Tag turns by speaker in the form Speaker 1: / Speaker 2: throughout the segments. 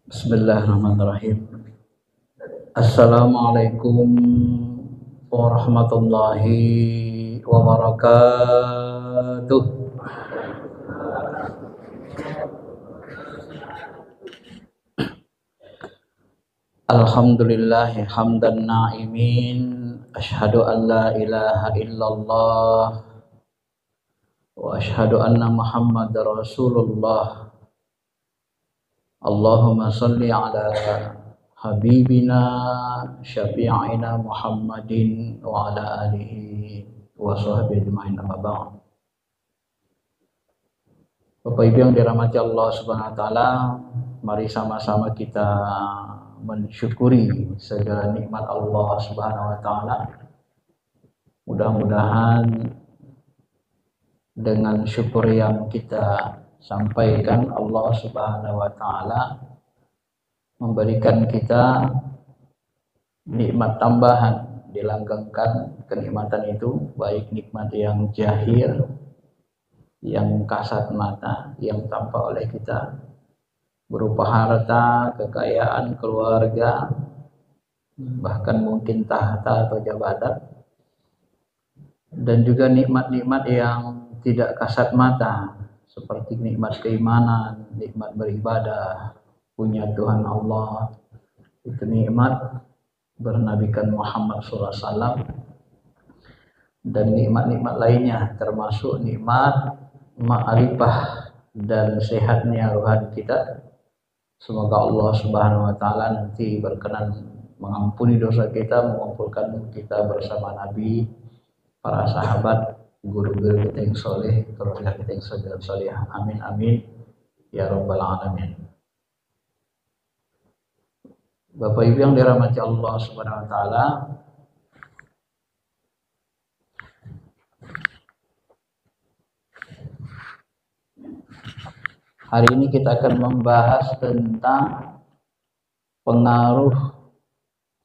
Speaker 1: Bismillahirrahmanirrahim. Assalamualaikum warahmatullahi wabarakatuh. Alhamdulillahi hamdan na'imin. Ashhadu an la ilaha illallah wa ashhadu anna Muhammadar Rasulullah. Allahumma salli ala habibina syafi'ina Muhammadin wa ala alihi wa sahbihi ajma'in, amma ba'd. Bapak Ibu yang dirahmati Allah Subhanahu wa taala, mari sama-sama kita mensyukuri segala nikmat Allah Subhanahu wa taala. Mudah-mudahan dengan syukur yang kita sampaikan, Allah Subhanahu wa taala memberikan kita nikmat tambahan, dilanggengkan kenikmatan itu, baik nikmat yang zahir, yang kasat mata, yang tampak oleh kita, berupa harta, kekayaan, keluarga, bahkan mungkin tahta atau jabatan, dan juga nikmat-nikmat yang tidak kasat mata, seperti nikmat keimanan, nikmat beribadah, punya Tuhan Allah, itu nikmat bernabikan Muhammad SAW, dan nikmat-nikmat lainnya, termasuk nikmat ma'rifah dan sehatnya rohani kita. Semoga Allah Subhanahu wa taala nanti berkenan mengampuni dosa kita, mengumpulkan kita bersama Nabi, para sahabat, guru-guru kita yang soleh, keluarga kita yang soleh. Amin amin ya rabbal alamin. Bapak Ibu yang dirahmati Allah Subhanahu wa taala, hari ini kita akan membahas tentang pengaruh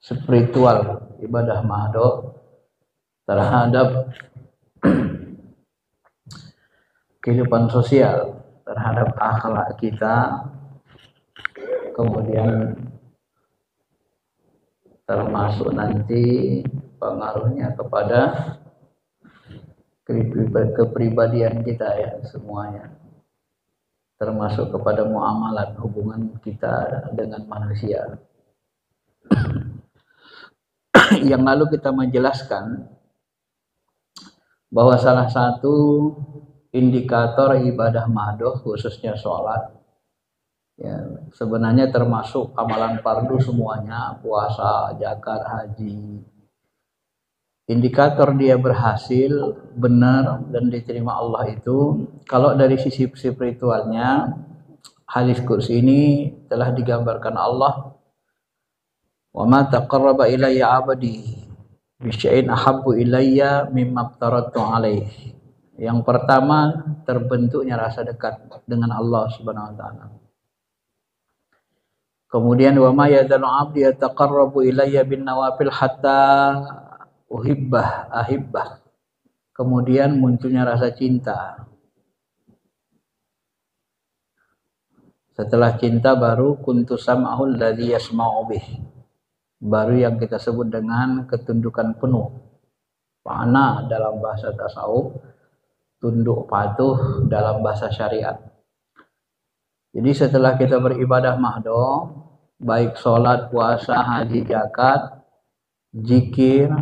Speaker 1: spiritual ibadah mahdoh terhadap kehidupan sosial, terhadap akhlak kita, kemudian termasuk nanti pengaruhnya kepada kepribadian kita ya, semuanya, termasuk kepada muamalat, hubungan kita dengan manusia. Yang lalu kita menjelaskan bahwa salah satu indikator ibadah mahdoh, khususnya sholat, ya, sebenarnya termasuk amalan fardu semuanya, puasa, zakat, haji. Indikator dia berhasil, benar, dan diterima Allah itu, kalau dari sisi spiritualnya, hadis qudsi ini telah digambarkan Allah, wa ma taqarraba ilayya 'abdi bi syai'in ahabbu ilayya mimma aftaratu 'alaihi. Yang pertama, terbentuknya rasa dekat dengan Allah Subhanahu wa taala. Kemudian wa ma yazalu 'abdi yataqarrabu ilayya bin nawafil hatta ahibbah. Kemudian munculnya rasa cinta. Setelah cinta baru kuntu sam'ahul ladzi yasma'u bih. Baru yang kita sebut dengan ketundukan penuh. Fa'ana dalam bahasa tasawuf, tunduk patuh dalam bahasa syariat. Jadi setelah kita beribadah mahdoh, baik sholat, puasa, haji, zakat, zikir,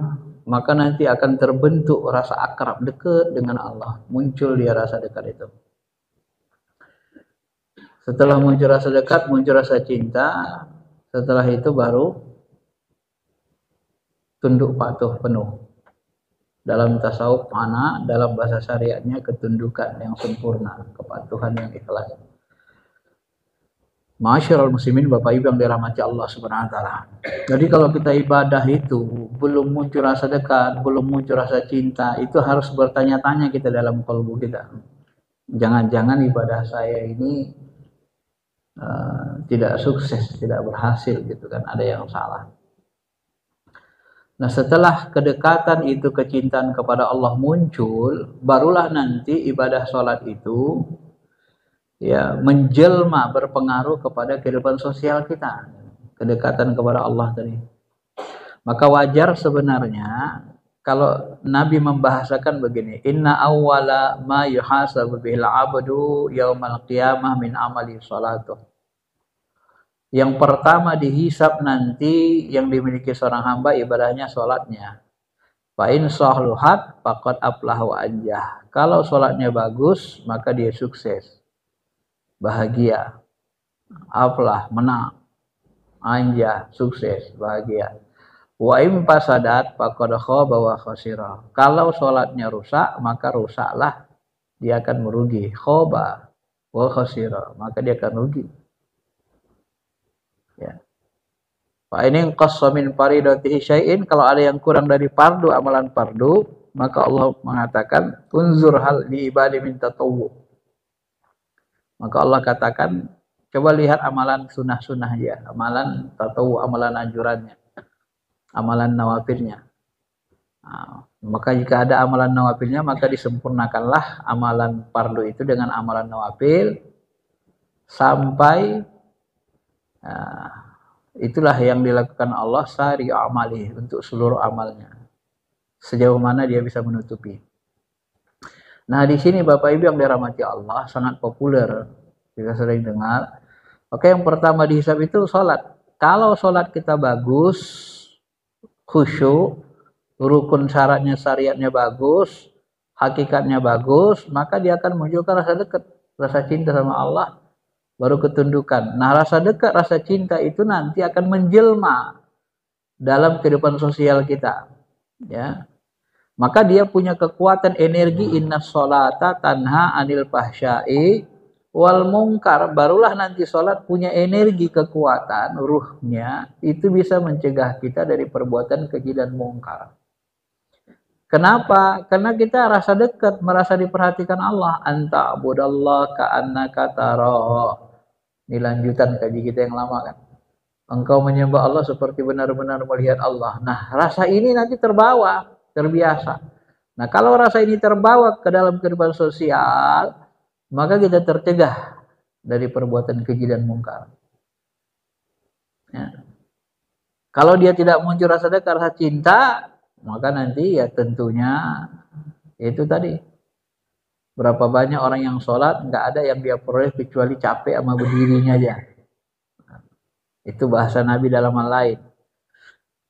Speaker 1: maka nanti akan terbentuk rasa akrab, dekat dengan Allah. Muncul dia rasa dekat itu. Setelah muncul rasa dekat, muncul rasa cinta. Setelah itu baru tunduk patuh penuh. Dalam tasawuf mana, dalam bahasa syariatnya ketundukan yang sempurna, kepatuhan yang ikhlas. Masyarul muslimin, Bapak Ibu yang dirahmati Allah Subhanahu wa taala. Jadi kalau kita ibadah itu belum muncul rasa dekat, belum muncul rasa cinta, itu harus bertanya-tanya kita dalam kalbu kita. Jangan-jangan ibadah saya ini tidak sukses, tidak berhasil gitu kan, ada yang salah. Nah, setelah kedekatan itu, kecintaan kepada Allah muncul, barulah nanti ibadah sholat itu ya menjelma, berpengaruh kepada kehidupan sosial kita, kedekatan kepada Allah tadi. Maka wajar sebenarnya kalau Nabi membahasakan begini, inna awwala ma yuhasabu bihil abdu yaumal qiyamah min amali sholatuh. Yang pertama dihisab nanti yang dimiliki seorang hamba ibadahnya, sholatnya. Fa in sahluhat faqad aflaha wa anjah. Kalau sholatnya bagus maka dia sukses, bahagia, aflah, menang, anjah, sukses, bahagia. Wa im fasadat faqad khaba wa khasira. Kalau sholatnya rusak maka rusaklah, dia akan merugi. Khaba wa khasira, maka dia akan rugi. Ya. Fa ini qassa min faridatihi syai'in, kalau ada yang kurang dari fardu, amalan fardu, maka Allah mengatakan unzur hal li ibadi min tatawwu. Maka Allah katakan, coba lihat amalan sunnah-sunnah dia, amalan tatawwu, amalan anjurannya, amalan nawafilnya. Nah, maka jika ada amalan nawafilnya, maka disempurnakanlah amalan fardu itu dengan amalan nawafil sampai itulah yang dilakukan Allah sari amali, untuk seluruh amalnya, sejauh mana dia bisa menutupi. Nah, di sini Bapak Ibu yang dirahmati Allah, sangat populer, kita sering dengar. Oke, yang pertama dihisab itu sholat. Kalau sholat kita bagus, khusyuk, rukun syaratnya, syariatnya bagus, hakikatnya bagus, maka dia akan menunjukkan rasa dekat, rasa cinta sama Allah, baru ketundukan. Nah, rasa dekat, rasa cinta itu nanti akan menjelma dalam kehidupan sosial kita, ya. Maka dia punya kekuatan energi, inna sholata tanha anil fahsya'i wal munkar. Barulah nanti sholat punya energi, kekuatan, ruhnya itu bisa mencegah kita dari perbuatan keji dan mungkar. Kenapa? Karena kita rasa dekat, merasa diperhatikan Allah. Anta abudallah ka'annaka tarahu. Ini lanjutan kaji kita yang lama kan. Engkau menyembah Allah seperti benar-benar melihat Allah. Nah, rasa ini nanti terbawa, terbiasa. Nah, kalau rasa ini terbawa ke dalam kehidupan sosial, maka kita tercegah dari perbuatan keji dan mungkar. Ya. Kalau dia tidak muncul rasa dekat, rasa cinta, maka nanti ya tentunya itu tadi. Berapa banyak orang yang sholat, nggak ada yang dia peroleh kecuali capek sama berdirinya aja. Itu bahasa Nabi dalam hal lain.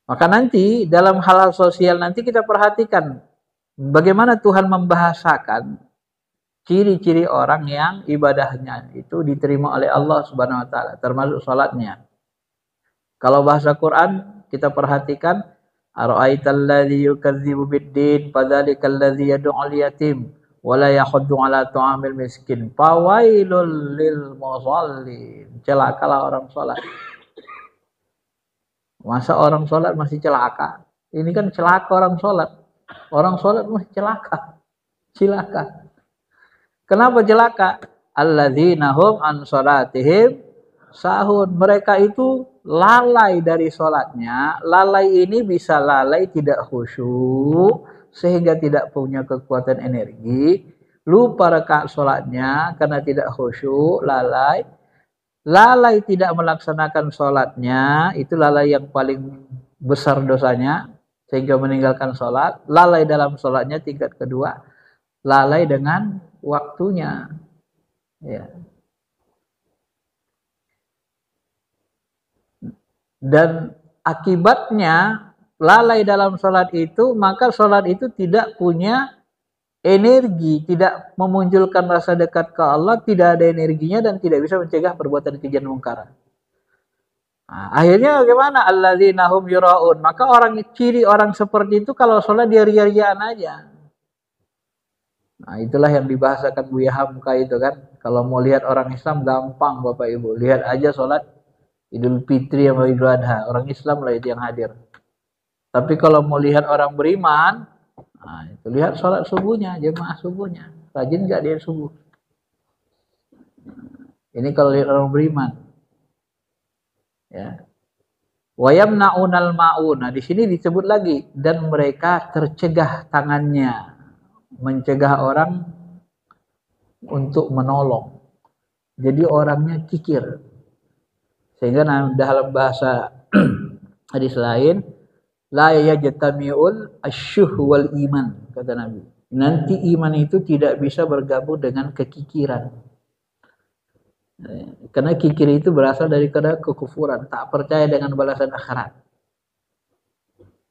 Speaker 1: Maka nanti dalam hal-hal sosial nanti kita perhatikan bagaimana Tuhan membahasakan ciri-ciri orang yang ibadahnya itu diterima oleh Allah Subhanahu wa taala, termasuk sholatnya. Kalau bahasa Quran kita perhatikan, ara'aital ladzi yukadzibu bid-din fadzalikal ladzi yad'ul yatim wala yahuddu ala ta'amil miskin fawailul lil musallin. Celakalah orang sholat. Masa orang sholat masih celaka? Ini kan celaka orang sholat. Orang sholat masih celaka. Celaka. Kenapa celaka? Alladzina hum an sholatihim sahun. Mereka itu lalai dari sholatnya. Lalai ini bisa lalai tidak khusyuk, sehingga tidak punya kekuatan energi, lupa rakaat sholatnya karena tidak khusyuk, lalai tidak melaksanakan sholatnya, itu lalai yang paling besar dosanya, sehingga meninggalkan sholat. Lalai dalam sholatnya tingkat kedua, lalai dengan waktunya, ya. Dan akibatnya lalai dalam sholat itu, maka sholat itu tidak punya energi, tidak memunculkan rasa dekat ke Allah, tidak ada energinya dan tidak bisa mencegah perbuatan keji dan mungkar. Nah, akhirnya bagaimana? Alladzina hum yura'un. Maka ciri orang seperti itu kalau sholat dia ria-riaan aja. Nah, itulah yang dibahasakan Buya Hamka itu kan. Kalau mau lihat orang Islam gampang Bapak Ibu. Lihat aja sholat Idul Fitri sama Idul Adha. Orang Islam lah itu yang hadir. Tapi kalau mau lihat orang beriman, nah, itu lihat sholat subuhnya, jemaah subuhnya. Rajin nggak dia subuh? Ini kalau lihat orang beriman. Ya. Wayamnaunal maun. Nah, di sini disebut lagi dan mereka tercegah tangannya, mencegah orang untuk menolong. Jadi orangnya kikir. Sehingga dalam bahasa hadis lain, la yajtami'ul asyuh wal iman, kata Nabi. Nanti iman itu tidak bisa bergabung dengan kekikiran. Karena kikir itu berasal dari kekufuran, tak percaya dengan balasan akhirat.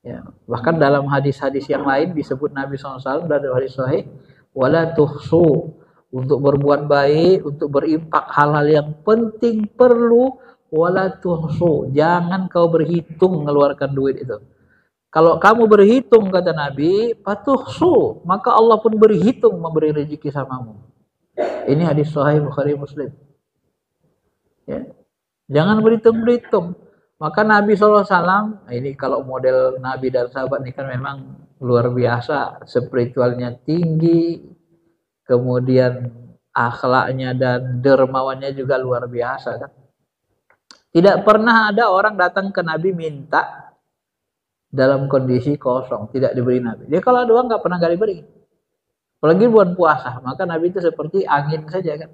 Speaker 1: Ya, bahkan dalam hadis-hadis yang lain disebut Nabi SAW dalam hadis sahih, wala tuhsu, untuk berbuat baik, untuk berimpak hal-hal yang penting perlu, wala tuhsu, jangan kau berhitung mengeluarkan duit itu. Kalau kamu berhitung, kata Nabi, patuhsu, maka Allah pun berhitung memberi rezeki samamu. Ini hadis sahih Bukhari Muslim. Ya. Jangan berhitung-berhitung. Maka Nabi SAW, ini kalau model Nabi dan sahabat ini kan memang luar biasa. Spiritualnya tinggi, kemudian akhlaknya dan dermawannya juga luar biasa kan. Tidak pernah ada orang datang ke Nabi minta dalam kondisi kosong, tidak diberi Nabi. Dia kalau ada uang nggak pernah diberi. Apalagi bulan puasa, maka Nabi itu seperti angin saja kan.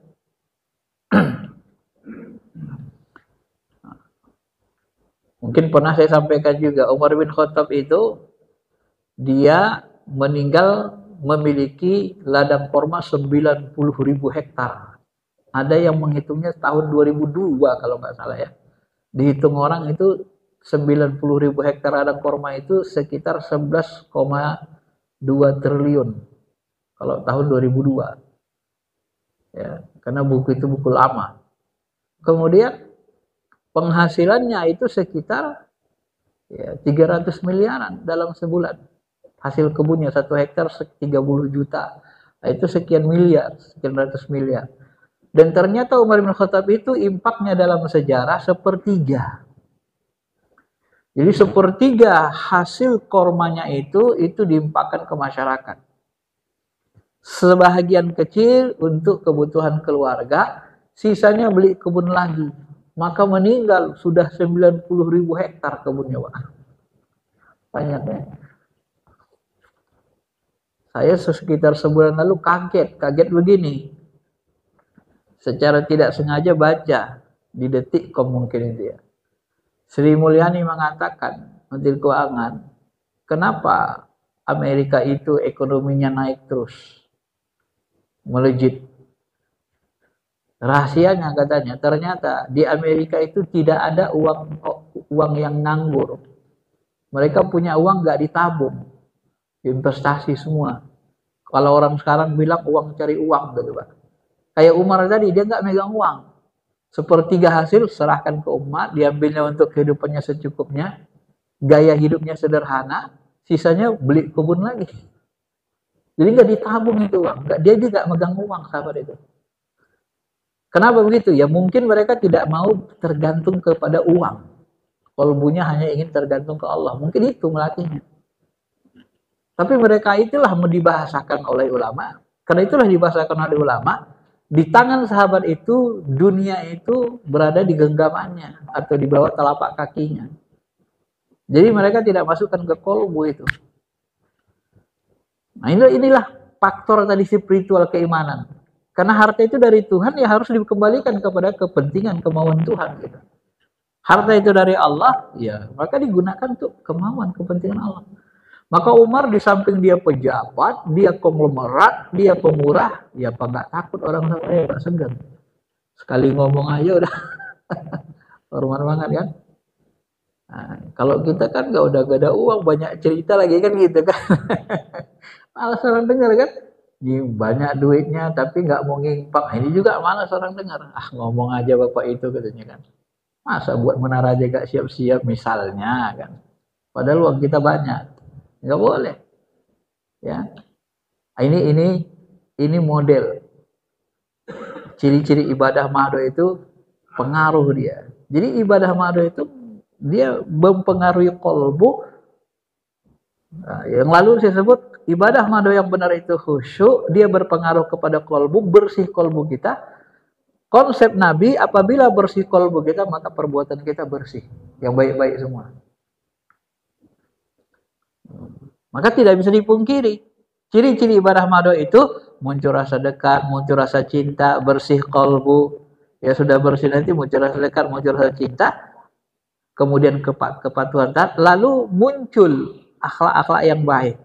Speaker 1: Mungkin pernah saya sampaikan juga, Umar bin Khattab itu dia meninggal memiliki ladang kurma 90.000 hektar. Ada yang menghitungnya tahun 2002 kalau nggak salah ya. Dihitung orang itu 90.000 hektar ladang kurma itu sekitar 11,2 triliun. Kalau tahun 2002. Ya, karena buku itu buku lama. Kemudian penghasilannya itu sekitar ya, 300 miliaran dalam sebulan. Hasil kebunnya 1 hektar 30 juta. Nah, itu sekian miliar, sekian ratus miliar. Dan ternyata Umar bin Khattab itu impaknya dalam sejarah sepertiga. Jadi sepertiga hasil kormanya itu diimpakkan ke masyarakat. Sebahagian kecil untuk kebutuhan keluarga, sisanya beli kebun lagi. Maka meninggal sudah 90.000 hektar kebunnya, Pak. Banyak ya. Saya sekitar sebulan lalu kaget begini. Secara tidak sengaja baca di Detikcom mungkin itu ya. Sri Mulyani mengatakan, Menteri Keuangan, kenapa Amerika itu ekonominya naik terus, melejit. Rahasianya katanya, ternyata di Amerika itu tidak ada uang yang nganggur. Mereka punya uang nggak ditabung, investasi semua. Kalau orang sekarang bilang uang cari uang gitu Pak. Kayak Umar tadi, dia nggak megang uang. Sepertiga hasil serahkan ke umat, diambilnya untuk kehidupannya secukupnya, gaya hidupnya sederhana, sisanya beli kebun lagi. Jadi nggak ditabung itu uang, dia nggak megang uang sahabat itu. Kenapa begitu? Ya mungkin mereka tidak mau tergantung kepada uang. Kalbunya hanya ingin tergantung ke Allah. Mungkin itu melatihnya. Tapi mereka itulah dibahasakan oleh ulama. Karena itulah dibahasakan oleh ulama. Di tangan sahabat itu, dunia itu berada di genggamannya. Atau di bawah telapak kakinya. Jadi mereka tidak masukkan ke kalbu itu. Nah inilah faktor tadi spiritual keimanan. Karena harta itu dari Tuhan, ya harus dikembalikan kepada kepentingan, kemauan Tuhan. Gitu. Harta itu dari Allah, ya maka digunakan untuk kemauan, kepentingan Allah. Maka Umar di samping dia pejabat, dia konglomerat, dia pemurah, ya apa nggak takut orang saya nggak segan. Sekali ngomong aja udah hormat banget kan. Nah, kalau kita kan nggak ada uang, banyak cerita lagi kan gitu kan. Malas orang dengar kan. Banyak duitnya tapi nggak mau ngimpak. Ini juga malas orang dengar. Ngomong aja bapak itu katanya kan. Masa buat menara aja gak siap-siap misalnya kan. Padahal uang kita banyak. Nggak boleh. Ya. Ini Ini model. Ciri-ciri ibadah mahdoh itu pengaruh dia. Jadi ibadah mahdoh itu dia mempengaruhi kolbu. Nah, yang lalu saya sebut ibadah mahdoh yang benar itu khusyuk, dia berpengaruh kepada kolbu, bersih kolbu kita. Konsep Nabi, apabila bersih kolbu kita, maka perbuatan kita bersih, yang baik-baik semua. Maka tidak bisa dipungkiri. Ciri-ciri ibadah mahdoh itu muncul rasa dekat, muncul rasa cinta, bersih kolbu. Ya sudah bersih nanti muncul rasa dekat, muncul rasa cinta. Kemudian kepatuhan taat, lalu muncul akhlak-akhlak yang baik.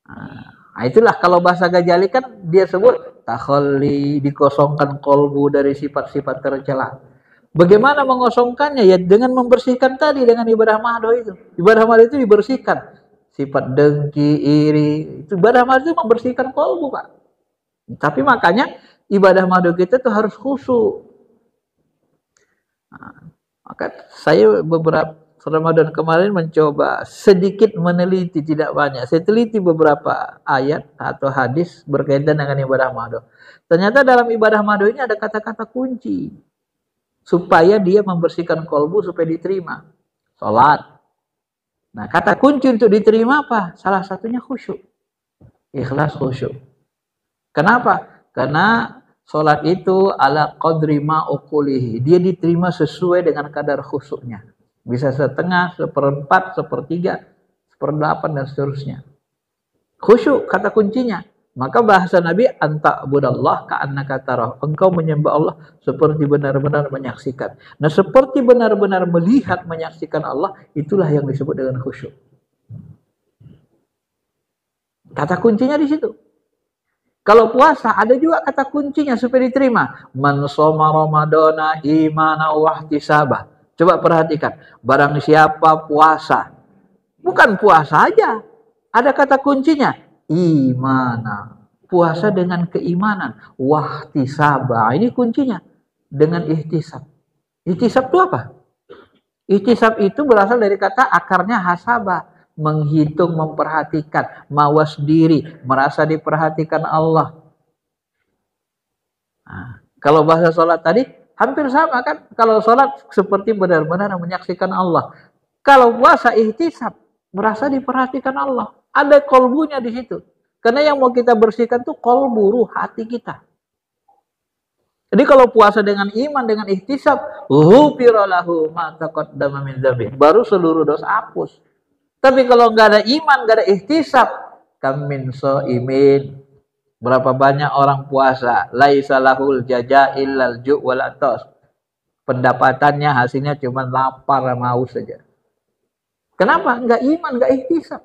Speaker 1: Nah, itulah kalau bahasa Ghazali kan dia sebut takhalli, dikosongkan kolbu dari sifat-sifat tercela. Bagaimana mengosongkannya? Ya dengan membersihkan tadi dengan ibadah mahdoh itu. Ibadah mahdoh itu dibersihkan. Sifat dengki, iri, itu ibadah mahdoh itu membersihkan kolbu, Pak. Tapi makanya ibadah mahdoh kita itu harus khusyuk. Nah, maka saya beberapa Ramadan kemarin mencoba sedikit meneliti, tidak banyak. Saya teliti beberapa ayat atau hadis berkaitan dengan ibadah mahdoh. Ternyata dalam ibadah mahdoh ini ada kata-kata kunci supaya dia membersihkan kolbu supaya diterima. Salat. Nah, kata kunci untuk diterima apa? Salah satunya khusyuk. Ikhlas khusyuk. Kenapa? Karena salat itu ala qadri ma uqulihi. Dia diterima sesuai dengan kadar khusyuknya. Bisa setengah, seperempat, sepertiga, seperdelapan, dan seterusnya. Khusyuk kata kuncinya. Maka bahasa Nabi, anta budallah ka'annaka tarah. Engkau menyembah Allah seperti benar-benar menyaksikan. Nah, seperti benar-benar melihat, menyaksikan Allah, itulah yang disebut dengan khusyuk. Kata kuncinya di situ. Kalau puasa, ada juga kata kuncinya supaya diterima. Man shoma ramadana imana wahtisabah. Coba perhatikan, barang siapa puasa, bukan puasa aja, ada kata kuncinya, imana, puasa dengan keimanan, wahtisaba, ini kuncinya, dengan ihtisab. Ihtisab itu apa? Ihtisab itu berasal dari kata akarnya hasaba, menghitung, memperhatikan, mawas diri, merasa diperhatikan Allah. Nah, kalau bahasa sholat tadi, hampir sama kan? Kalau sholat seperti benar-benar menyaksikan Allah. Kalau puasa ihtisab, merasa diperhatikan Allah. Ada kolbunya di situ. Karena yang mau kita bersihkan tuh kolbu, ruh, hati kita. Jadi kalau puasa dengan iman, dengan ihtisab, ghufira lahu ma taqaddama min dzambi. Baru seluruh dosa hapus. Tapi kalau nggak ada iman, nggak ada ihtisab, kam min shaimin. Berapa banyak orang puasa, laisa lahul jaza illal ju' wal atas. Pendapatannya hasilnya cuma lapar sama haus saja. Kenapa? Enggak iman, enggak ihtisab.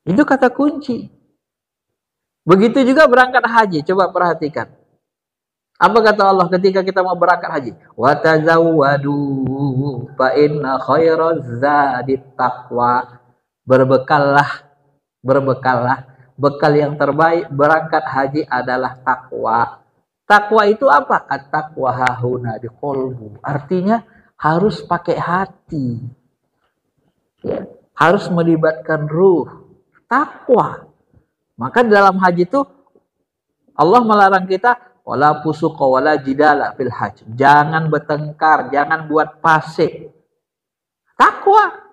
Speaker 1: Itu kata kunci. Begitu juga berangkat haji, coba perhatikan. Apa kata Allah ketika kita mau berangkat haji? Wa tazawwadu fa inna khairaz zadit taqwa. Berbekallah. Bekal yang terbaik berangkat haji adalah takwa. Takwa itu apa? At-taqwa hahuna di qalbu. Artinya harus pakai hati. Ya, harus melibatkan ruh. Takwa. Maka dalam haji itu Allah melarang kita wala fusuqa wala jidala fil hajj. Jangan bertengkar, jangan buat fasik. Takwa.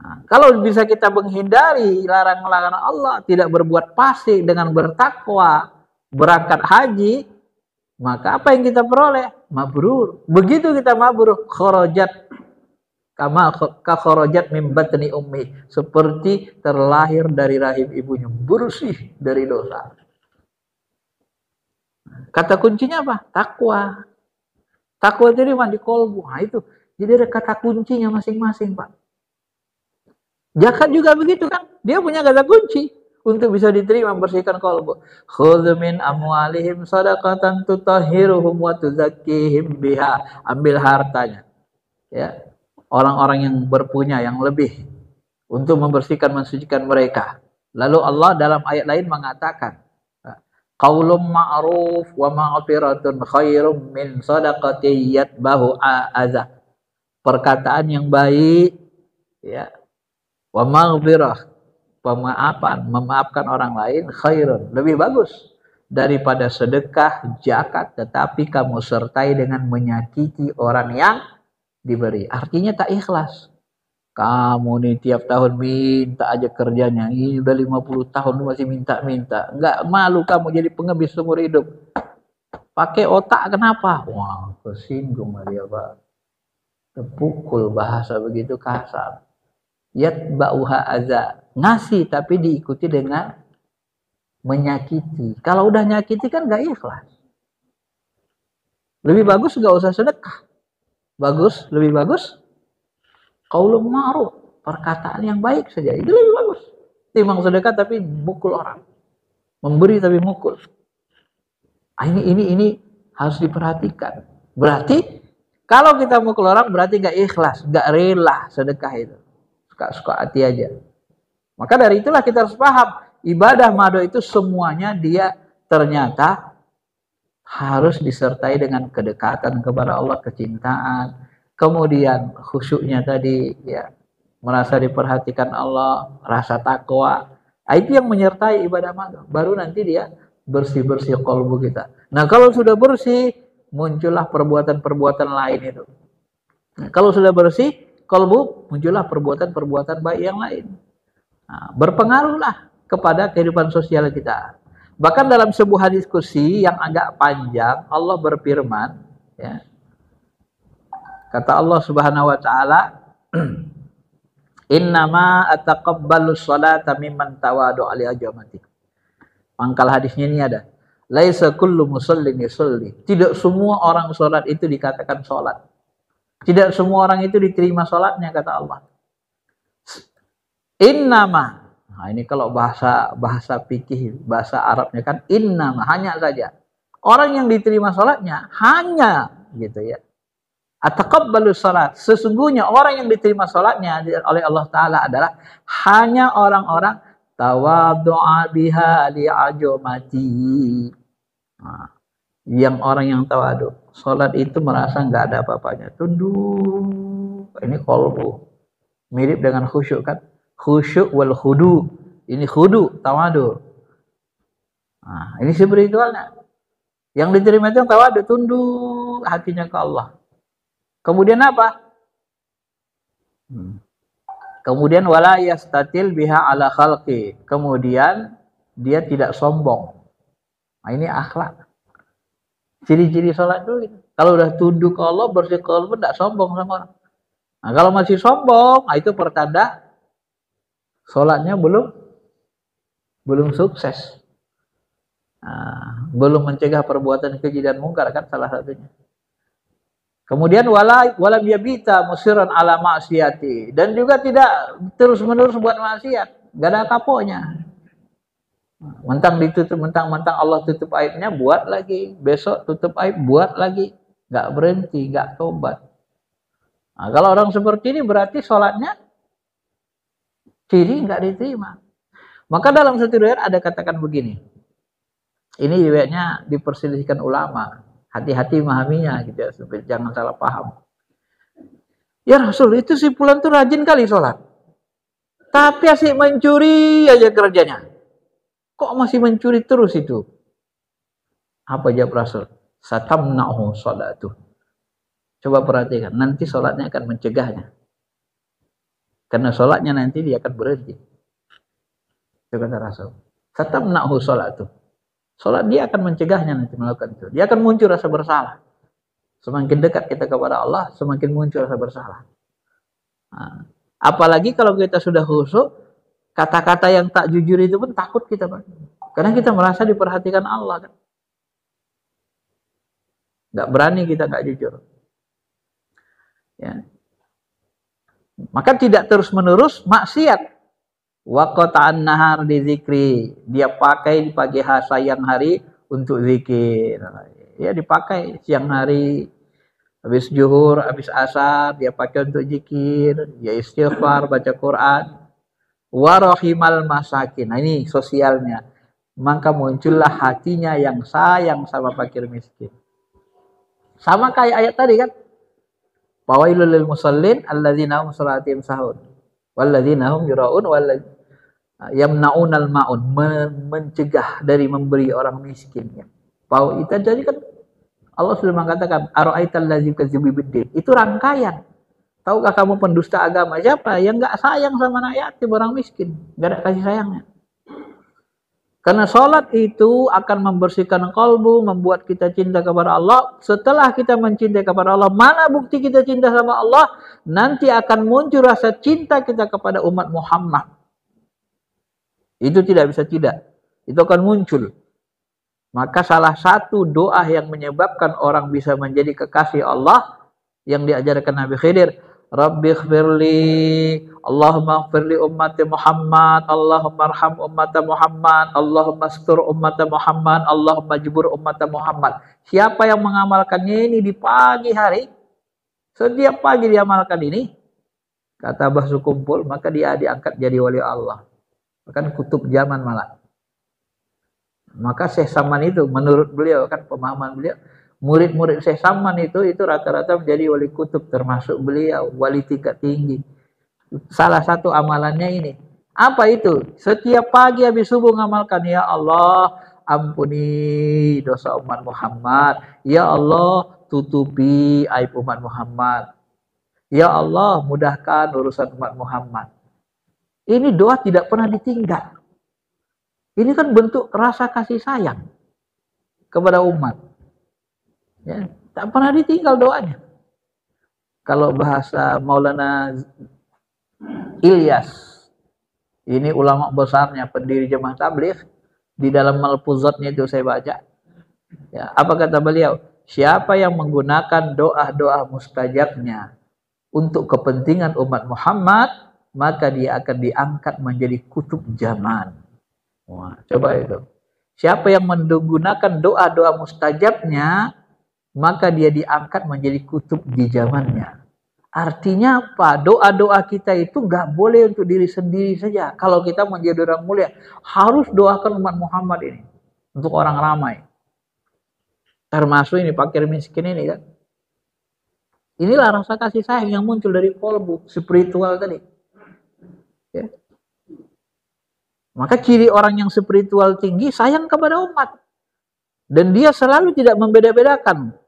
Speaker 1: Nah, kalau bisa kita menghindari larangan-larangan Allah, tidak berbuat fasik dengan bertakwa, berangkat haji, maka apa yang kita peroleh? Mabrur. Begitu kita mabrur, kharajat kama kharajat min batni ummi, seperti terlahir dari rahim ibunya, bersih dari dosa. Kata kuncinya apa? Takwa. Takwa jadi mandi kolbu. Nah, itu. Jadi ada kata kuncinya masing-masing, Pak. Zakat juga begitu kan? Dia punya kata kunci untuk bisa diterima, membersihkan kolbu. Khudz min amwalihim shadaqatan tutahhiruhum wa tuzakkihim biha. Ambil hartanya. Ya. Orang-orang yang berpunya yang lebih untuk membersihkan, mensucikan mereka. Lalu Allah dalam ayat lain mengatakan, qaulun ma'ruf wa maghfiratun khairum min shadaqatin yatbahu adza. Perkataan yang baik, ya. Wa maghfirah, pemaafan, memaafkan orang lain khairun, lebih bagus daripada sedekah, zakat, tetapi kamu sertai dengan menyakiti orang yang diberi. Artinya tak ikhlas. Kamu nih tiap tahun minta aja kerjanya. Ini udah 50 tahun masih minta-minta. Enggak malu kamu jadi pengemis seumur hidup. Pakai otak kenapa? Wah, kesinggung dia, Pak. Terpukul bahasa begitu kasar. Yatba'uha aza. Ngasih tapi diikuti dengan menyakiti. Kalau udah nyakiti kan gak ikhlas. Lebih bagus gak usah sedekah. Lebih bagus qaulun ma'ruf, perkataan yang baik saja. Itu lebih bagus. Timbang sedekah tapi mukul orang. Memberi tapi mukul. Ini harus diperhatikan. Berarti kalau kita mukul orang berarti gak ikhlas, gak rela sedekah itu. Suka hati aja. Maka dari itulah kita harus paham, ibadah mado itu semuanya dia ternyata harus disertai dengan kedekatan kepada Allah, kecintaan, kemudian khusyuknya tadi ya, merasa diperhatikan Allah, rasa takwa. Itu yang menyertai ibadah mado. Baru nanti dia bersih-bersih kalbu kita. Nah, kalau sudah bersih, muncullah perbuatan-perbuatan lain itu. Nah, kalau sudah bersih kalbu, muncullah perbuatan-perbuatan baik yang lain. Nah, berpengaruhlah kepada kehidupan sosial kita. Bahkan dalam sebuah diskusi yang agak panjang, Allah berfirman, ya, kata Allah Subhanahu wa taala, "Innama ataqabbalu sholata mimman tawadu ali ajamati." Pangkal hadisnya ini ada, "Laisa kullu musallin yusalli." Tidak semua orang salat itu dikatakan salat. Tidak semua orang itu diterima salatnya, kata Allah. Innama. Nah, ini kalau bahasa fikih, bahasa Arabnya kan innama, hanya saja. Orang yang diterima salatnya hanya gitu ya. Ataqabbalu salat. Sesungguhnya orang yang diterima salatnya oleh Allah Taala adalah hanya orang-orang tawaddu'a biha li'ajumati. Nah, yang orang yang tawadu. Salat itu merasa nggak ada apa-apanya. Tunduk. Ini qalbu. Mirip dengan khusyuk kan? Khusyuk wal khudu. Ini khudu, tawadu. Nah, ini spiritualnya. Yang diterima itu yang tawadu, tunduk hatinya ke Allah. Kemudian apa? Kemudian wala yastatil biha ala khalqi. Kemudian dia tidak sombong. Nah, ini akhlak. Ciri-ciri sholat dulu. Kalau udah tunduk ke Allah, bersih ke Allah, tidak sombong sama orang. Nah, kalau masih sombong, nah itu pertanda sholatnya belum sukses. Nah, belum mencegah perbuatan keji dan mungkar kan salah satunya. Kemudian walam yabita musiran ala ma'siyati, dan juga tidak terus-menerus buat maksiat, enggak ada kapoknya. Mentang Allah tutup aibnya, buat lagi. Besok tutup aib, buat lagi. Enggak berhenti, enggak tobat. Nah, kalau orang seperti ini berarti sholatnya ciri enggak diterima. Maka dalam satu riwayat ada katakan begini. Ini riwayatnya diperselisihkan ulama. Hati-hati memahaminya gitu ya, supaya jangan salah paham. Ya Rasul, itu si fulan tuh rajin kali sholat. Tapi asik mencuri aja kerjanya. Kok masih mencuri terus itu? Apa jawab Rasul? Satamna'hu sholatuh. Coba perhatikan, nanti sholatnya akan mencegahnya. Karena sholatnya nanti dia akan berhenti. Itu kata Rasul. Satamna'hu sholatuh. Sholat dia akan mencegahnya nanti melakukan itu. Dia akan muncul rasa bersalah. Semakin dekat kita kepada Allah, semakin muncul rasa bersalah. Nah, apalagi kalau kita sudah khusyuk, kata-kata yang tak jujur itu pun takut kita, Pak. Karena kita merasa diperhatikan Allah kan. Nggak berani kita nggak jujur. Ya. Maka tidak terus-menerus maksiat. Waqta'an nahar di zikri. Dia pakai di pagi hari, siang hari untuk zikir. Ya dipakai siang hari. Habis zuhur, habis asar, dia pakai untuk zikir. Ya istighfar, baca Quran. Warahimal masakin. Nah ini sosialnya. Maka muncullah hatinya yang sayang sama fakir miskin. Sama kayak ayat tadi kan. Fawailul lil musallin alladzina hum salatihim sahun. Walladzina hum yuraun Yamnaunal ma'un, mencegah dari memberi orang miskin. Ya. Itu jadi kan Allah sudah mengatakan ara'aital ladzi kadzibu biddin. Itu rangkaian. Tahukah kamu pendusta agama siapa yang enggak sayang sama anak yatim, orang miskin, enggak ada kasih sayangnya. Karena sholat itu akan membersihkan kalbu, membuat kita cinta kepada Allah. Setelah kita mencintai kepada Allah, mana bukti kita cinta sama Allah? Nanti akan muncul rasa cinta kita kepada umat Muhammad. Itu tidak bisa tidak. Itu akan muncul. Maka salah satu doa yang menyebabkan orang bisa menjadi kekasih Allah yang diajarkan Nabi Khidir, Rabbighfirli, Allahumma ighfirli ummati Muhammad, Allahumma arham ummata Muhammad, Allahumma astur ummata Muhammad, Allahumma jibur ummata Muhammad. Siapa yang mengamalkannya ini di pagi hari, setiap pagi diamalkan ini, kata Bahsu Kumpul, maka dia diangkat jadi wali Allah. Bahkan kutub zaman malah. Maka Syekh Saman itu menurut beliau, kan pemahaman beliau, murid-murid Syekh Saman itu rata-rata menjadi wali kutub, termasuk beliau wali tingkat tinggi. Salah satu amalannya ini. Apa itu? Setiap pagi habis subuh ngamalkan, ya Allah ampuni dosa umat Muhammad, ya Allah tutupi aib umat Muhammad, ya Allah mudahkan urusan umat Muhammad. Ini doa tidak pernah ditinggal. Ini kan bentuk rasa kasih sayang kepada umat. Ya, tak pernah ditinggal doanya. Kalau bahasa Maulana Ilyas, ini ulama besarnya, pendiri Jemaah Tabligh, di dalam Malfuzatnya itu saya baca. Ya, apa kata beliau? Siapa yang menggunakan doa-doa mustajabnya untuk kepentingan umat Muhammad, maka dia akan diangkat menjadi kutub zaman. Wah, coba itu. Siapa yang menggunakan doa-doa mustajabnya, maka dia diangkat menjadi kutub di zamannya. Artinya apa? Doa-doa kita itu nggak boleh untuk diri sendiri saja. Kalau kita menjadi orang mulia, harus doakan umat Muhammad ini. Untuk orang ramai. Termasuk ini, fakir miskin ini kan. Inilah rasa kasih sayang yang muncul dari kolbu, spiritual tadi. Ya. Maka ciri orang yang spiritual tinggi, sayang kepada umat. Dan dia selalu tidak membeda-bedakan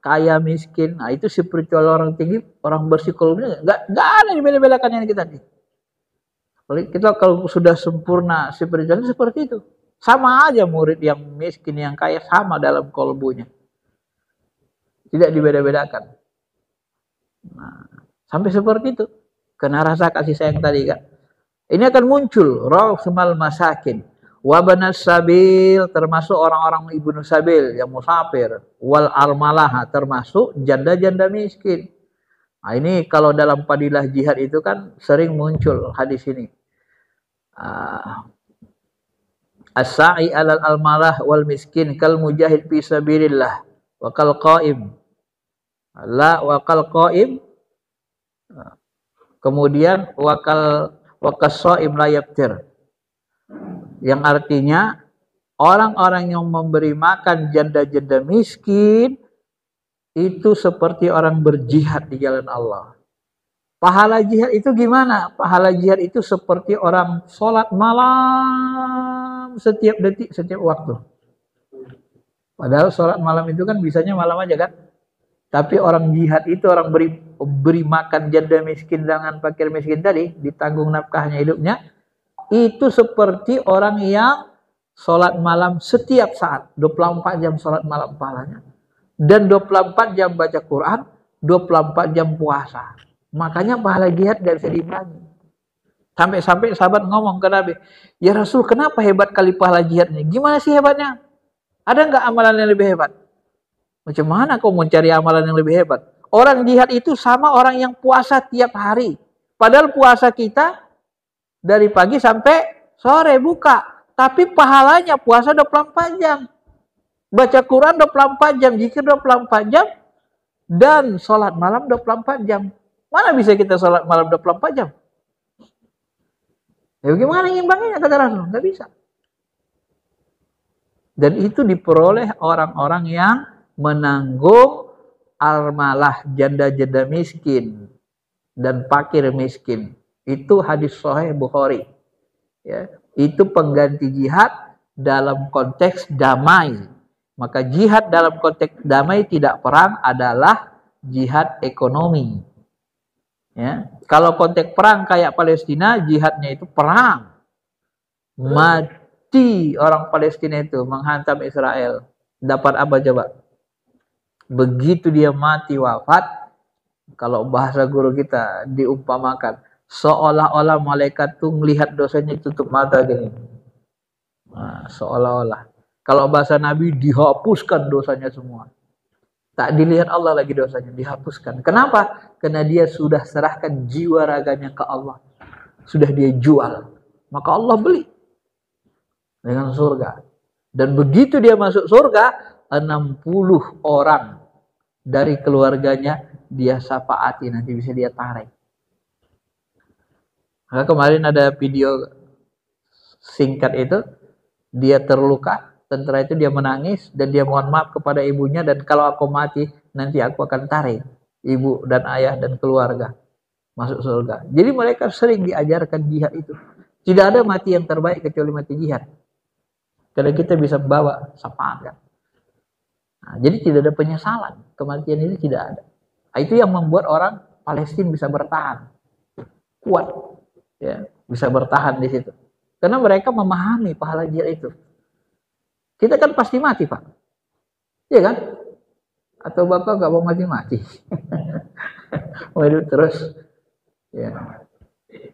Speaker 1: kaya miskin. Nah, itu spiritual orang tinggi, orang berpsikologi enggak ada dibeda-bedakan yang kita nih. Kita kalau sudah sempurna spiritualnya seperti itu. Sama aja murid yang miskin yang kaya sama dalam kolbunya. Tidak dibeda-bedakan. Nah, sampai seperti itu. Karena rasa kasih sayang tadi kan. Ini akan muncul rahmal masakin. Wabanas sabil, termasuk orang-orang ibnu sabil yang musafir, wal armalah, termasuk janda-janda miskin. Nah, ini kalau dalam fadilah jihad itu kan sering muncul hadis ini. As-sa'i alal almalah wal miskin kal mujahid fi sabilillah wa kal qaim. La wa kal qaim. Kemudian wa kas-shaim la yaftir. Yang artinya orang-orang yang memberi makan janda-janda miskin itu seperti orang berjihad di jalan Allah. Pahala jihad itu gimana? Pahala jihad itu seperti orang sholat malam setiap detik, setiap waktu. Padahal sholat malam itu kan bisanya malam aja kan. Tapi orang jihad itu, orang beri makan janda miskin dengan fakir miskin tadi, ditanggung nafkahnya hidupnya, itu seperti orang yang sholat malam setiap saat, 24 jam sholat malam pahalanya. Dan 24 jam baca Quran, 24 jam puasa. Makanya pahala jihad gak bisa dibagi. Sampai-sampai sahabat ngomong ke Nabi, ya Rasul, kenapa hebat kali pahala jihad ini? Gimana sih hebatnya? Ada nggak amalan yang lebih hebat? Macam mana kau mencari amalan yang lebih hebat? Orang jihad itu sama orang yang puasa tiap hari. Padahal puasa kita dari pagi sampai sore buka. Tapi pahalanya puasa 24 jam. Baca Quran 24 jam, zikir 24 jam. Dan sholat malam 24 jam. Mana bisa kita sholat malam 24 jam? Ya bagaimana ngimbanginya kata Rasul? Nggak bisa. Dan itu diperoleh orang-orang yang menanggung armalah janda-janda miskin dan fakir miskin. Itu hadis sahih Bukhari. Ya. itu pengganti jihad dalam konteks damai. Maka jihad dalam konteks damai tidak perang adalah jihad ekonomi. Ya. Kalau konteks perang kayak Palestina, jihadnya itu perang. Mati orang Palestina itu menghantam Israel. Dapat apa coba? Begitu dia mati wafat, kalau bahasa guru kita diumpamakan, seolah-olah malaikat tuh melihat dosanya tutup mata gini. Nah, seolah-olah. Kalau bahasa Nabi dihapuskan dosanya semua. Tak dilihat Allah lagi dosanya, dihapuskan. Kenapa? Karena dia sudah serahkan jiwa raganya ke Allah. Sudah dia jual. Maka Allah beli dengan surga. Dan begitu dia masuk surga, 60 orang dari keluarganya dia syafaati, nanti bisa dia tarik. Maka kemarin ada video singkat itu, dia terluka, tentara itu dia menangis dan dia mohon maaf kepada ibunya, dan kalau aku mati nanti aku akan tarik ibu dan ayah dan keluarga masuk surga. Jadi mereka sering diajarkan jihad itu. Tidak ada mati yang terbaik kecuali mati jihad. Karena kita bisa bawa syafaat kan. Nah, jadi tidak ada penyesalan, kematian itu tidak ada. Nah, itu yang membuat orang Palestina bisa bertahan, kuat, ya, bisa bertahan di situ. Karena mereka memahami pahala jihad itu. Kita kan pasti mati, Pak, iya kan? Atau Bapak nggak mau mati-mati? Mau hidup terus? Ya.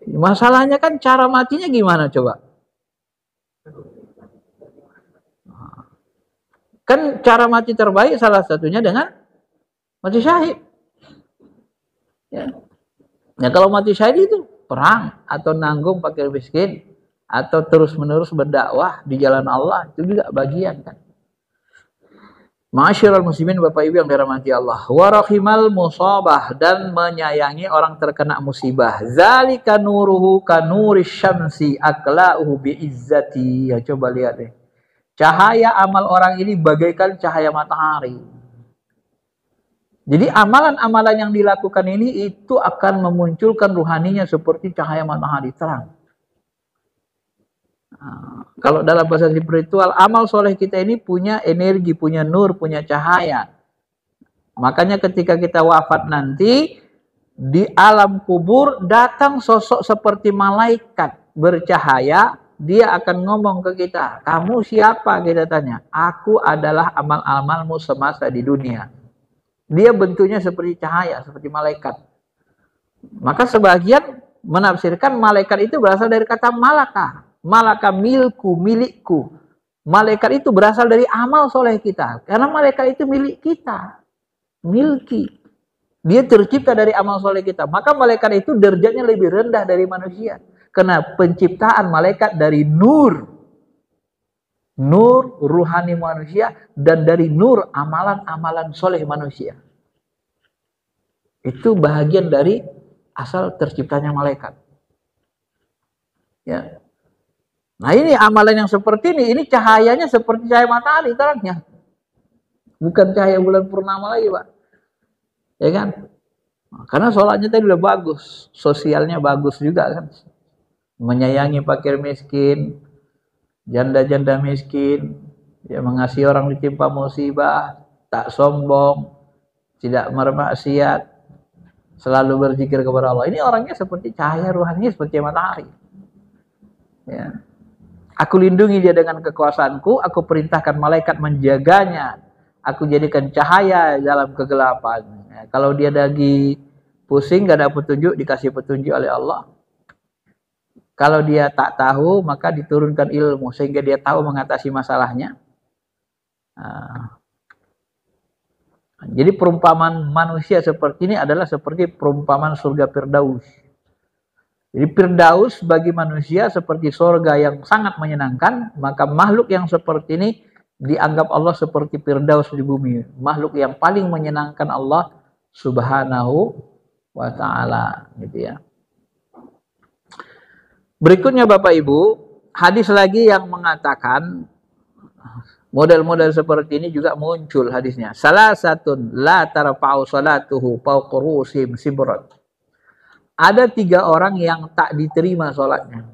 Speaker 1: Masalahnya kan cara matinya gimana coba? Kan cara mati terbaik salah satunya dengan mati syahid. Ya. Nah, kalau mati syahid itu perang atau nanggung fakir miskin atau terus-menerus berdakwah di jalan Allah, itu juga bagian kan. Ma'asyiral muslimin, Bapak Ibu yang dirahmati Allah, wa rahimal musabah, dan menyayangi orang terkena musibah. Zalika nuruhu kanuris syamsi akla'uhu bi'izzati. Ya, coba lihat deh. Cahaya amal orang ini bagaikan cahaya matahari. Jadi amalan-amalan yang dilakukan ini itu akan memunculkan ruhaninya seperti cahaya matahari terang. Nah, kalau dalam bahasa spiritual, amal soleh kita ini punya energi, punya nur, punya cahaya. Makanya ketika kita wafat nanti, di alam kubur datang sosok seperti malaikat bercahaya. Dia akan ngomong ke kita, kamu siapa? Kita tanya. Aku adalah amal-amalmu semasa di dunia. Dia bentuknya seperti cahaya, seperti malaikat. Maka sebagian menafsirkan malaikat itu berasal dari kata malaka. Malaka milku, milikku. Malaikat itu berasal dari amal soleh kita. Karena malaikat itu milik kita. Milki. Dia tercipta dari amal soleh kita. Maka malaikat itu derajatnya lebih rendah dari manusia. Karena penciptaan malaikat dari nur. Nur ruhani manusia dan dari nur amalan-amalan soleh manusia. Itu bahagian dari asal terciptanya malaikat. Ya. Nah, ini amalan yang seperti ini cahayanya seperti cahaya matahari terangnya. Bukan cahaya bulan purnama lagi, Pak. Ya kan? Karena sholatnya tadi udah bagus, sosialnya bagus juga kan. Menyayangi fakir miskin, janda-janda miskin, ya, mengasihi orang ditimpa musibah, tak sombong, tidak bermaksiat, selalu berzikir kepada Allah. Ini orangnya seperti cahaya ruhani, seperti matahari. Ya. Aku lindungi dia dengan kekuasaanku, aku perintahkan malaikat menjaganya, aku jadikan cahaya dalam kegelapan. Ya, kalau dia lagi pusing, gak ada petunjuk, dikasih petunjuk oleh Allah. Kalau dia tak tahu, maka diturunkan ilmu sehingga dia tahu mengatasi masalahnya. Nah, jadi perumpamaan manusia seperti ini adalah seperti perumpamaan surga Firdaus. Jadi Firdaus bagi manusia seperti surga yang sangat menyenangkan, maka makhluk yang seperti ini dianggap Allah seperti Firdaus di bumi. Makhluk yang paling menyenangkan Allah Subhanahu wa ta'ala, gitu ya. Berikutnya Bapak Ibu, hadis lagi yang mengatakan model-model seperti ini juga muncul hadisnya. Salah satu la tarfa'u salatuhu fawqa ru'usihim sibrat. Ada 3 orang yang tak diterima sholatnya.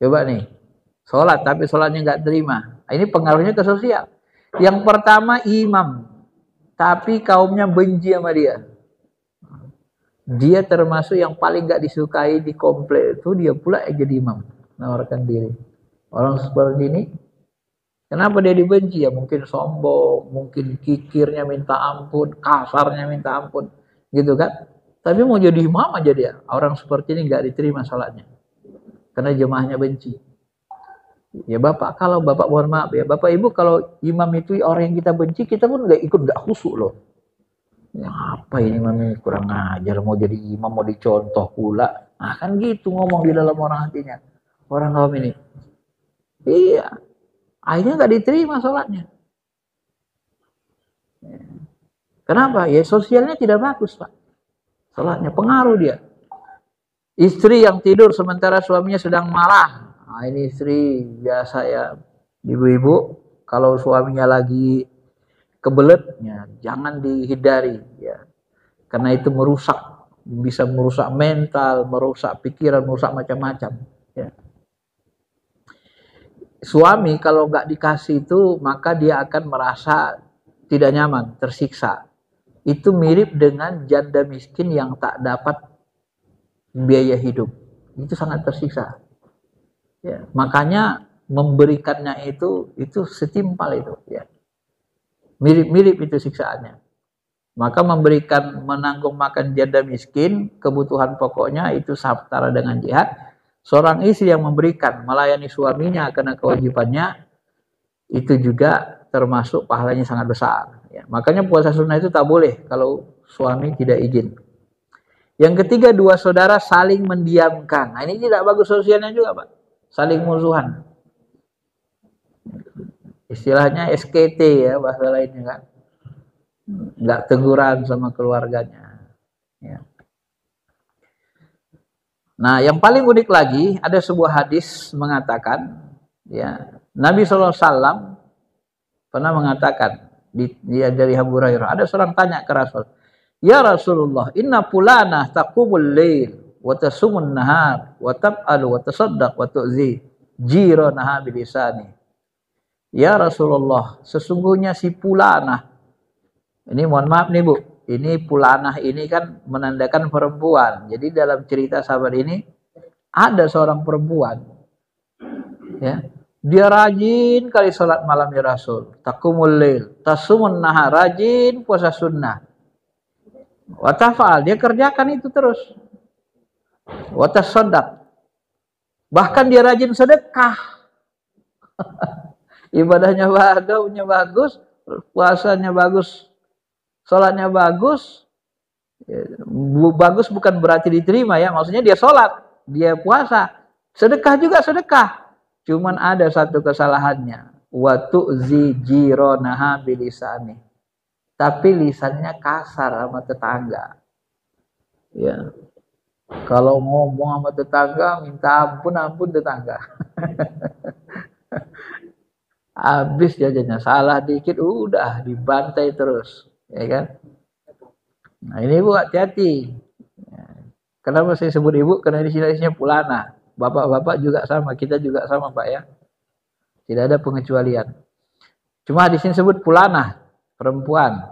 Speaker 1: Coba nih, sholat tapi sholatnya nggak terima. Ini pengaruhnya ke sosial. Yang pertama imam, tapi kaumnya benci sama dia. Dia termasuk yang paling nggak disukai di komplek itu, dia pula yang jadi imam, menawarkan diri. Orang seperti ini, kenapa dia dibenci? Ya mungkin sombong, mungkin kikirnya minta ampun, kasarnya minta ampun, gitu kan? Tapi mau jadi imam aja dia. Orang seperti ini nggak diterima sholatnya, karena jemaahnya benci. Ya Bapak, kalau Bapak mohon maaf ya, Bapak Ibu kalau imam itu orang yang kita benci, kita pun nggak ikut, nggak khusyuk loh. Ya, apa ini imam ini kurang ajar, mau jadi imam mau dicontoh pula. Nah kan gitu ngomong di dalam orang hatinya. Orang kaum ini. Iya, akhirnya nggak diterima sholatnya. Kenapa? Ya sosialnya tidak bagus Pak. Sholatnya pengaruh dia. Istri yang tidur sementara suaminya sedang marah. Nah, ini istri biasa ya, ibu-ibu kalau suaminya lagi kebeletnya jangan dihindari ya, karena itu merusak, bisa merusak mental, merusak pikiran, merusak macam-macam ya. Suami kalau nggak dikasih itu maka dia akan merasa tidak nyaman, tersiksa. Itu mirip dengan janda miskin yang tak dapat biaya hidup, itu sangat tersiksa. Ya, makanya memberikannya itu setimpal itu ya. Mirip-mirip itu siksaannya. Maka menanggung makan janda miskin, kebutuhan pokoknya itu setara dengan jihad. Seorang istri yang memberikan, melayani suaminya karena kewajibannya, itu juga termasuk pahalanya sangat besar. Ya, makanya puasa sunnah itu tak boleh kalau suami tidak izin. Yang ketiga, dua saudara saling mendiamkan. Nah ini tidak bagus sosialnya juga Pak. Saling musuhan. Istilahnya SKT ya bahasa lainnya kan. Nggak teguran sama keluarganya. Ya. Nah yang paling unik lagi ada sebuah hadis mengatakan ya Nabi SAW pernah mengatakan dari Abu Hurairah, ada seorang tanya ke Rasul, ya Rasulullah, inna fulanah taqumul lail wa tasumun nahar wa tab'alu wa tasaddaq wa tu'zi jiranaha bilisani. Ya Rasulullah, sesungguhnya si Pulanah, ini mohon maaf nih Bu, ini Pulanah ini kan menandakan perempuan. Jadi dalam cerita sahabat ini ada seorang perempuan, ya, dia rajin kali sholat malam ya Rasul, taqumul lail, tasumun nahar, rajin puasa sunnah, watafal, dia kerjakan itu terus, watasaddaq, bahkan dia rajin sedekah. Ibadahnya bagus, puasanya bagus, sholatnya bagus. Bagus bukan berarti diterima ya, maksudnya dia sholat, dia puasa, sedekah juga sedekah. Cuman ada satu kesalahannya, wa tu'zi jiranaha bilisani. Tapi lisannya kasar sama tetangga. Ya. Kalau ngomong sama tetangga minta ampun tetangga. Habis jajannya, salah dikit udah dibantai terus, ya kan? Nah ini Bu hati-hati. Kenapa saya sebut ibu? Karena di sini isinya Pulanah. Bapak-bapak juga sama, kita juga sama Pak ya. Tidak ada pengecualian. Cuma di sini sebut Pulanah, perempuan.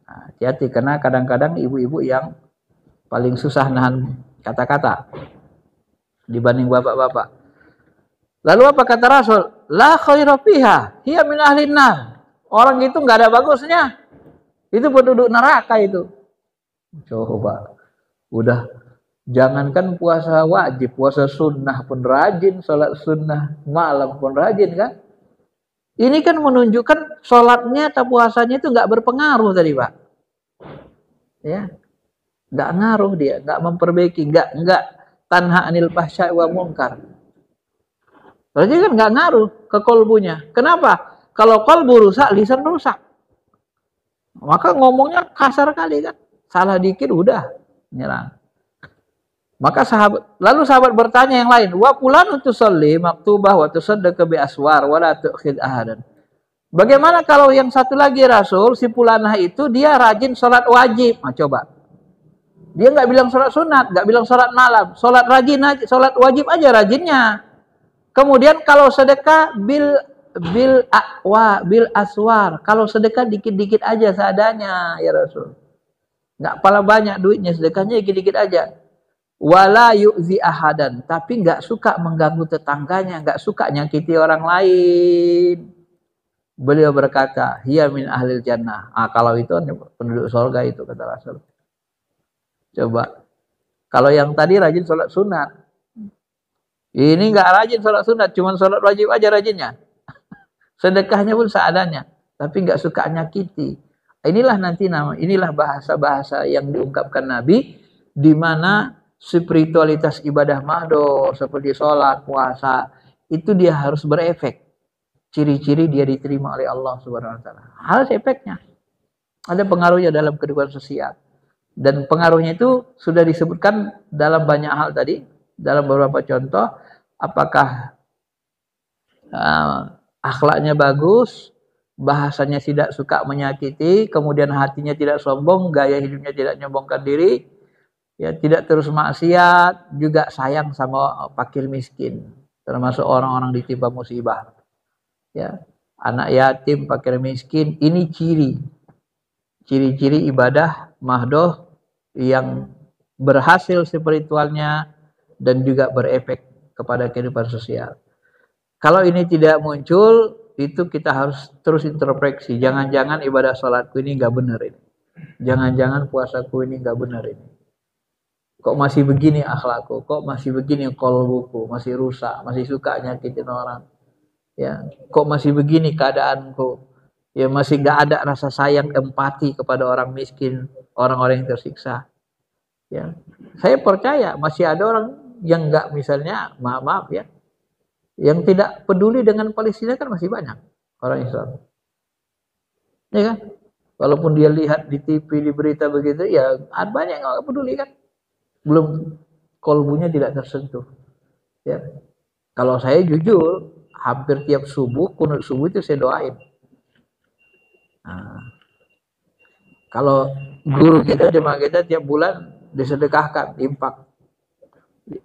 Speaker 1: Nah, hati-hati karena kadang-kadang ibu-ibu yang paling susah nahan kata-kata dibanding bapak-bapak. Lalu apa kata Rasul? La khaira fiha, hiya min ahlin nar. Orang itu nggak ada bagusnya. Itu penduduk neraka itu. Coba. Udah jangankan puasa wajib, puasa sunnah pun rajin, sholat sunnah malam pun rajin kan? Ini kan menunjukkan sholatnya atau puasanya itu nggak berpengaruh tadi Pak. Ya, nggak ngaruh dia, nggak memperbaiki, nggak tanha anil fahsya'i wa munkar. Berarti kan nggak ngaruh ke kolbunya. Kenapa? Kalau kolbu rusak, lisan rusak. Maka ngomongnya kasar kali kan. Salah dikit udah nyerang. Maka lalu sahabat bertanya yang lain, wa fulan tusalli maktubah wa tusaddaqa bi aswar wa la tu'khid ahadan. Bagaimana kalau yang satu lagi Rasul, si Pulanah itu dia rajin sholat wajib. Nah, coba. Dia nggak bilang sholat sunat, nggak bilang sholat malam, sholat rajin aja, sholat wajib aja rajinnya. Kemudian kalau sedekah bil aswar, kalau sedekah dikit-dikit aja seadanya ya Rasul. Nggak pala banyak duitnya, sedekahnya dikit-dikit aja. Wala yu'zi ahadan, tapi nggak suka mengganggu tetangganya, nggak suka nyakiti orang lain. Beliau berkata, hiya min ahlil jannah. Kalau itu penduduk surga itu, kata Rasul. Coba, kalau yang tadi rajin sholat sunat, ini nggak rajin sholat sunat, cuma sholat wajib aja rajinnya. Sedekahnya pun seadanya, tapi nggak suka nyakiti. Inilah bahasa-bahasa yang diungkapkan Nabi, di mana spiritualitas ibadah mahdoh seperti sholat, puasa, itu dia harus berefek. Ciri-ciri dia diterima oleh Allah Subhanahu wa taala. Harus efeknya. Ada pengaruhnya dalam kehidupan sosial. Dan pengaruhnya itu sudah disebutkan dalam banyak hal tadi, dalam beberapa contoh, apakah akhlaknya bagus, bahasanya tidak suka menyakiti, kemudian hatinya tidak sombong, gaya hidupnya tidak nyombongkan diri, ya tidak terus maksiat, juga sayang sama fakir miskin, termasuk orang-orang ditimpa musibah. Ya, anak yatim, fakir miskin, ini ciri-ciri ibadah mahdoh yang berhasil spiritualnya dan juga berefek kepada kehidupan sosial. Kalau ini tidak muncul, itu kita harus terus introspeksi. Jangan-jangan ibadah sholatku ini nggak benar ini. Jangan-jangan puasaku ini nggak benar ini. Kok masih begini akhlakku? Kok masih begini qalbuku? Masih rusak, masih suka nyakitin orang. Ya, kok masih begini keadaanku? Ya, masih nggak ada rasa sayang, empati kepada orang miskin, orang-orang yang tersiksa. Ya, saya percaya masih ada orang yang nggak, misalnya, maaf ya, yang tidak peduli dengan Palestina kan masih banyak orang Islam. Ya kan? Walaupun dia lihat di TV, di berita begitu, ya banyak yang nggak peduli kan. Belum, kolbunya tidak tersentuh. Ya. Kalau saya jujur, hampir tiap subuh, kunut subuh itu saya doain. Nah, kalau guru kita, jemaah kita tiap bulan disedekahkan, infak.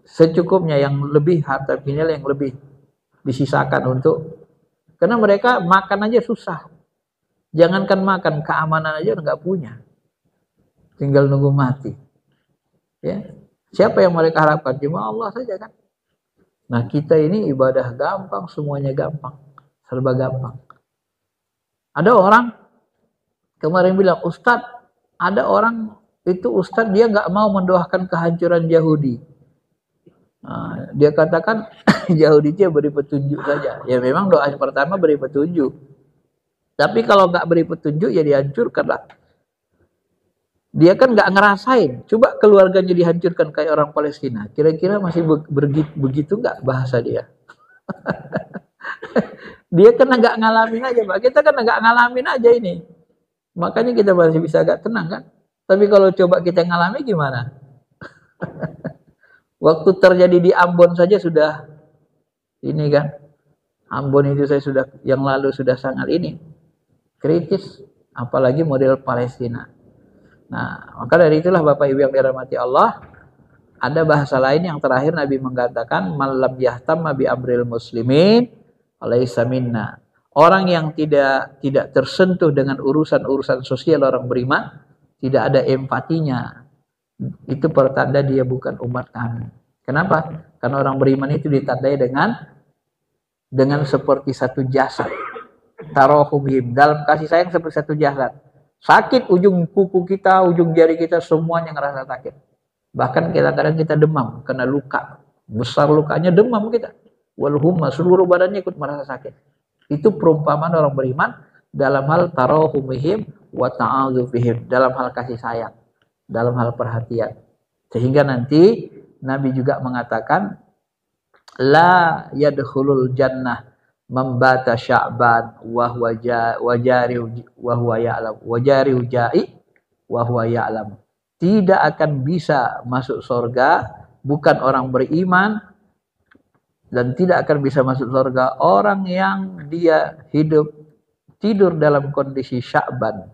Speaker 1: Secukupnya, yang lebih, harta final yang lebih disisakan untuk, karena mereka makan aja susah. Jangankan makan, keamanan aja nggak punya. Tinggal nunggu mati. Ya. Siapa yang mereka harapkan? Cuma Allah saja kan. Nah, kita ini ibadah gampang, semuanya gampang. Serba gampang. Ada orang kemarin bilang, Ustadz, ada orang itu Ustadz dia nggak mau mendoakan kehancuran Yahudi. Nah, dia katakan Yahudi dia beri petunjuk saja. Ya memang doa pertama beri petunjuk. Tapi kalau nggak beri petunjuk ya dihancurkanlah. Dia kan nggak ngerasain. Coba keluarganya dihancurkan kayak orang Palestina. Kira-kira masih begitu nggak bahasa dia? Dia kan nggak ngalamin aja, Pak. Kita kan nggak ngalamin aja ini. Makanya kita masih bisa agak tenang kan. Tapi kalau coba kita ngalami gimana? Waktu terjadi di Ambon saja sudah ini kan. Ambon itu saya sudah yang lalu sudah sangat ini kritis, apalagi model Palestina. Nah, maka dari itulah Bapak Ibu yang dirahmati Allah, ada bahasa lain yang terakhir Nabi mengatakan, malam yahtamma bi amril muslimin alaysa minna. Orang yang tidak tersentuh dengan urusan-urusan sosial orang beriman, tidak ada empatinya, itu pertanda dia bukan umat kami. Kenapa? Karena orang beriman itu ditandai dengan seperti satu jasad. Tarohumhim, dalam kasih sayang seperti satu jasad. Sakit ujung kuku kita, ujung jari kita, semuanya ngerasa sakit. Bahkan kadang-kadang kita demam karena luka. Besar lukanya, demam kita. Walhumma, seluruh badannya ikut merasa sakit. Itu perumpamaan orang beriman dalam hal tarohumhim wa ta'adzufihim, dalam hal kasih sayang, dalam hal perhatian. Sehingga nanti Nabi juga mengatakan, la yadkhulul jannah membata Sya'ban wa huwa wajari wa huwa ya'lam wajari ja'i wa huwa ya'lam. Tidak akan bisa masuk surga bukan orang beriman, dan tidak akan bisa masuk surga orang yang dia tidur dalam kondisi Sya'ban.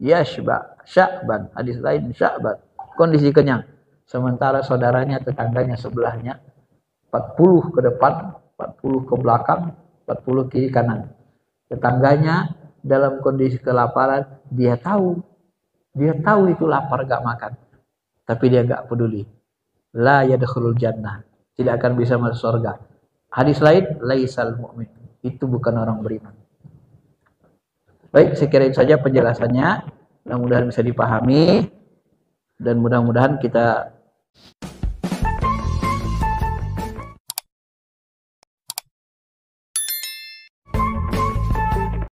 Speaker 1: Yashba, Sya'ban, hadis lain Sya'ban, kondisi kenyang. Sementara saudaranya, tetangganya sebelahnya 40 ke depan 40 ke belakang, 40 kiri kanan. Tetangganya dalam kondisi kelaparan, dia tahu itu lapar gak makan, tapi dia gak peduli. La yadkhulul jannah, tidak akan bisa masuk surga. Hadis lain, laisal mu'min, itu bukan orang beriman. Baik, sekiranya saja penjelasannya, mudah-mudahan bisa dipahami dan mudah-mudahan kita